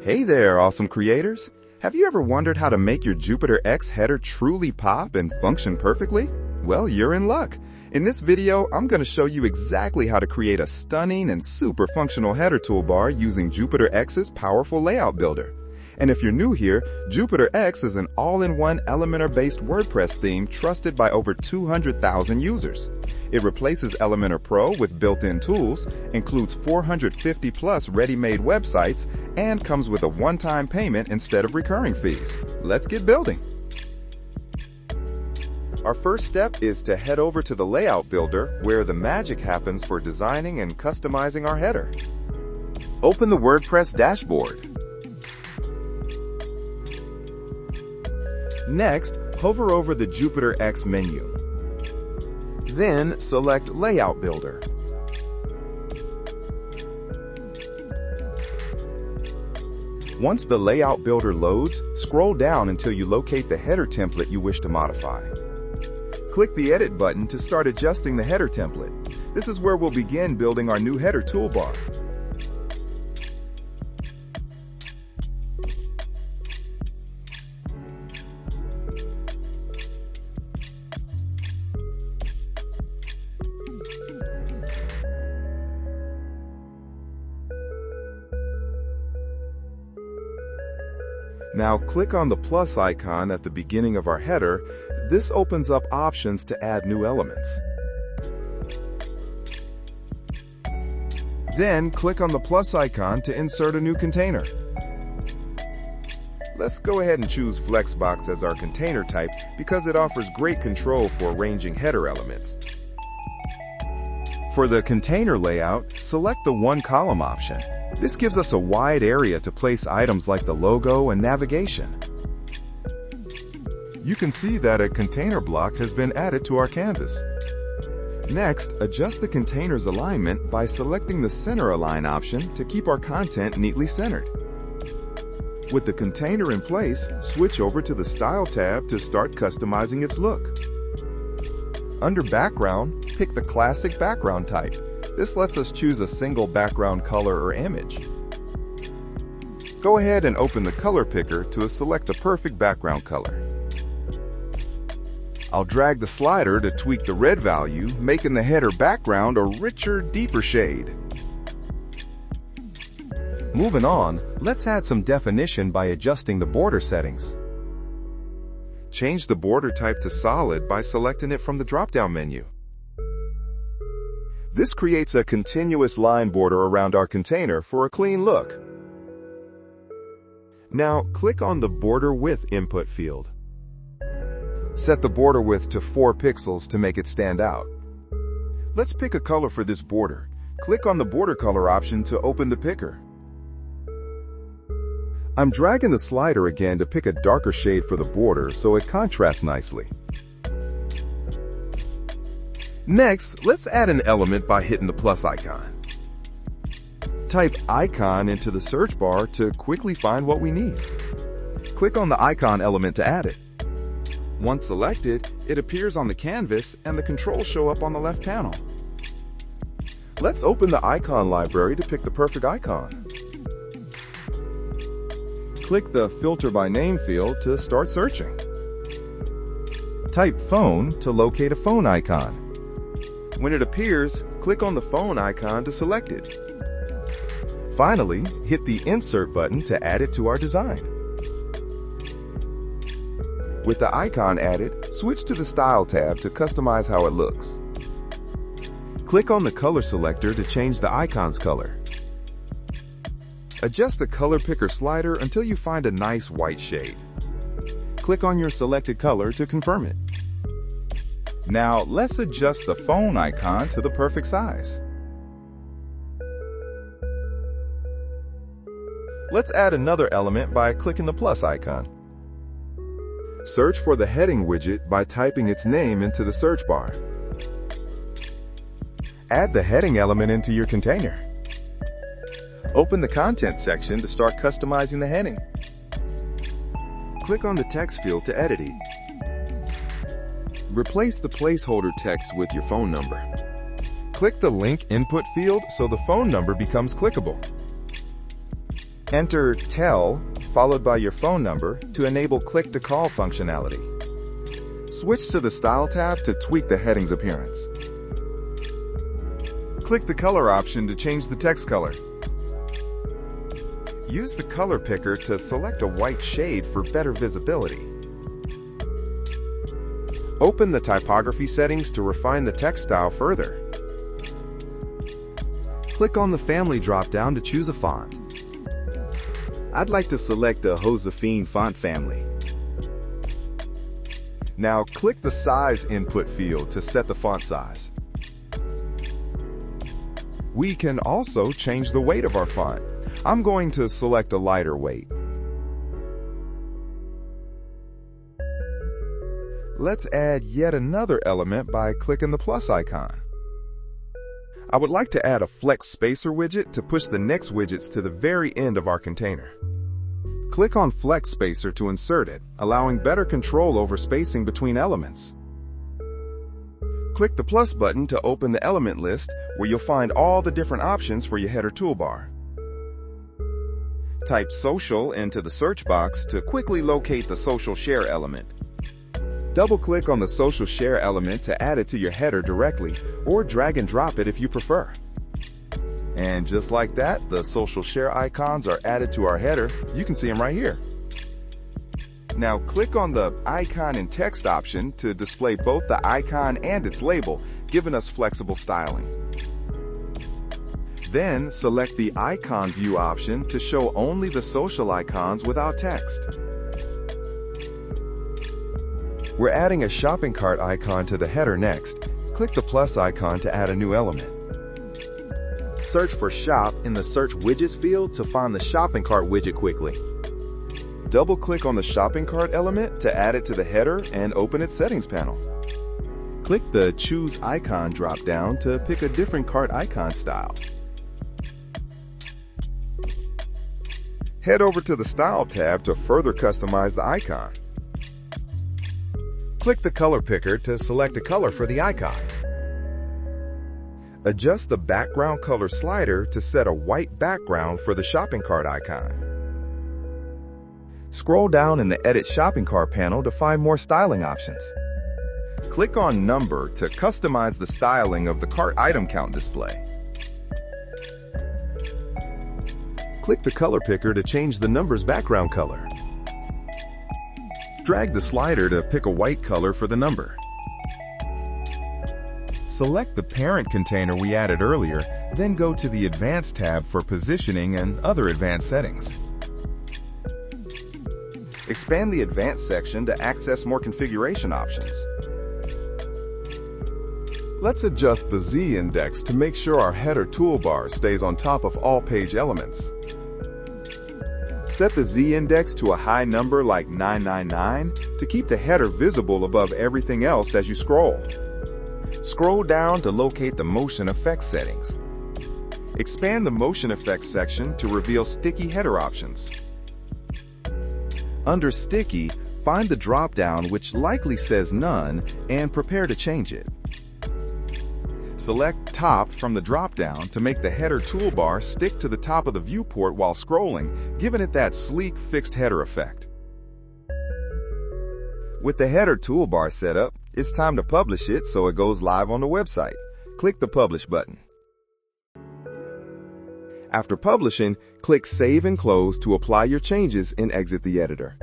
Hey there, awesome creators! Have you ever wondered how to make your Jupiter X header truly pop and function perfectly? Well, you're in luck. In this video, I'm going to show you exactly how to create a stunning and super functional header toolbar using Jupiter X's powerful layout builder. And if you're new here, Jupiter X is an all-in-one Elementor-based WordPress theme trusted by over 200,000 users. It replaces Elementor Pro with built-in tools, includes 450-plus ready-made websites, and comes with a one-time payment instead of recurring fees. Let's get building. Our first step is to head over to the Layout Builder, where the magic happens for designing and customizing our header. Open the WordPress dashboard. Next, hover over the Jupiter X menu. Then, select Layout Builder. Once the Layout Builder loads, scroll down until you locate the header template you wish to modify. Click the Edit button to start adjusting the header template. This is where we'll begin building our new header toolbar. Now click on the plus icon at the beginning of our header. This opens up options to add new elements. Then click on the plus icon to insert a new container. Let's go ahead and choose Flexbox as our container type because it offers great control for arranging header elements. For the container layout, select the one column option. This gives us a wide area to place items like the logo and navigation. You can see that a container block has been added to our canvas. Next, adjust the container's alignment by selecting the Center Align option to keep our content neatly centered. With the container in place, switch over to the Style tab to start customizing its look. Under Background, pick the classic background type. This lets us choose a single background color or image. Go ahead and open the color picker to select the perfect background color. I'll drag the slider to tweak the red value, making the header background a richer, deeper shade. Moving on, let's add some definition by adjusting the border settings. Change the border type to solid by selecting it from the drop-down menu. This creates a continuous line border around our container for a clean look. Now, click on the Border Width input field. Set the border width to 4 pixels to make it stand out. Let's pick a color for this border. Click on the Border Color option to open the picker. I'm dragging the slider again to pick a darker shade for the border so it contrasts nicely. Next, let's add an element by hitting the plus icon. Type icon into the search bar to quickly find what we need. Click on the icon element to add it. Once selected, it appears on the canvas and the controls show up on the left panel. Let's open the icon library to pick the perfect icon. Click the Filter by Name field to start searching. Type phone to locate a phone icon. When it appears, click on the phone icon to select it. Finally, hit the Insert button to add it to our design. With the icon added, switch to the Style tab to customize how it looks. Click on the color selector to change the icon's color. Adjust the color picker slider until you find a nice white shade. Click on your selected color to confirm it. Now, let's adjust the phone icon to the perfect size. Let's add another element by clicking the plus icon. Search for the heading widget by typing its name into the search bar. Add the heading element into your container. Open the Content section to start customizing the heading. Click on the text field to edit it. Replace the placeholder text with your phone number. Click the link input field so the phone number becomes clickable. Enter TEL followed by your phone number to enable click-to-call functionality. Switch to the Style tab to tweak the heading's appearance. Click the color option to change the text color. Use the color picker to select a white shade for better visibility. Open the typography settings to refine the text style further. Click on the Family drop-down to choose a font. I'd like to select the Josephine font family. Now click the Size input field to set the font size. We can also change the weight of our font. I'm going to select a lighter weight. Let's add yet another element by clicking the plus icon. I would like to add a flex spacer widget to push the next widgets to the very end of our container. Click on Flex Spacer to insert it, allowing better control over spacing between elements. Click the plus button to open the element list, where you'll find all the different options for your header toolbar. Type social into the search box to quickly locate the social share element. Double-click on the social share element to add it to your header directly, or drag and drop it if you prefer. And just like that, the social share icons are added to our header. You can see them right here. Now click on the Icon and Text option to display both the icon and its label, giving us flexible styling. Then select the Icon View option to show only the social icons without text. We're adding a shopping cart icon to the header next. Click the plus icon to add a new element. Search for Shop in the Search Widgets field to find the shopping cart widget quickly. Double-click on the shopping cart element to add it to the header and open its settings panel. Click the Choose Icon drop-down to pick a different cart icon style. Head over to the Style tab to further customize the icon. Click the color picker to select a color for the icon. Adjust the background color slider to set a white background for the shopping cart icon. Scroll down in the Edit Shopping Cart panel to find more styling options. Click on Number to customize the styling of the cart item count display. Click the color picker to change the number's background color. Drag the slider to pick a white color for the number. Select the parent container we added earlier, then go to the Advanced tab for positioning and other advanced settings. Expand the Advanced section to access more configuration options. Let's adjust the Z-index to make sure our header toolbar stays on top of all page elements. Set the Z-index to a high number like 999 to keep the header visible above everything else as you scroll. Scroll down to locate the motion effects settings. Expand the motion effects section to reveal sticky header options. Under Sticky, find the drop-down which likely says None and prepare to change it. Select Top from the drop-down to make the header toolbar stick to the top of the viewport while scrolling, giving it that sleek fixed header effect. With the header toolbar set up, it's time to publish it so it goes live on the website. Click the Publish button. After publishing, click Save and Close to apply your changes and exit the editor.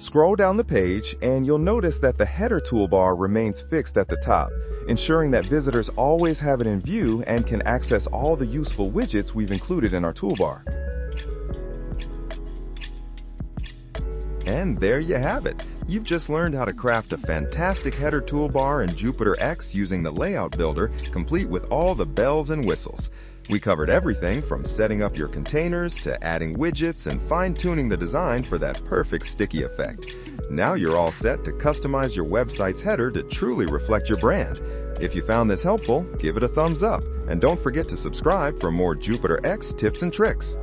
Scroll down the page and you'll notice that the header toolbar remains fixed at the top, ensuring that visitors always have it in view and can access all the useful widgets we've included in our toolbar. And there you have it. You've just learned how to craft a fantastic header toolbar in Jupyter X using the Layout Builder, complete with all the bells and whistles. We covered everything from setting up your containers to adding widgets and fine-tuning the design for that perfect sticky effect. Now you're all set to customize your website's header to truly reflect your brand. If you found this helpful, give it a thumbs up and don't forget to subscribe for more Jupyter X tips and tricks.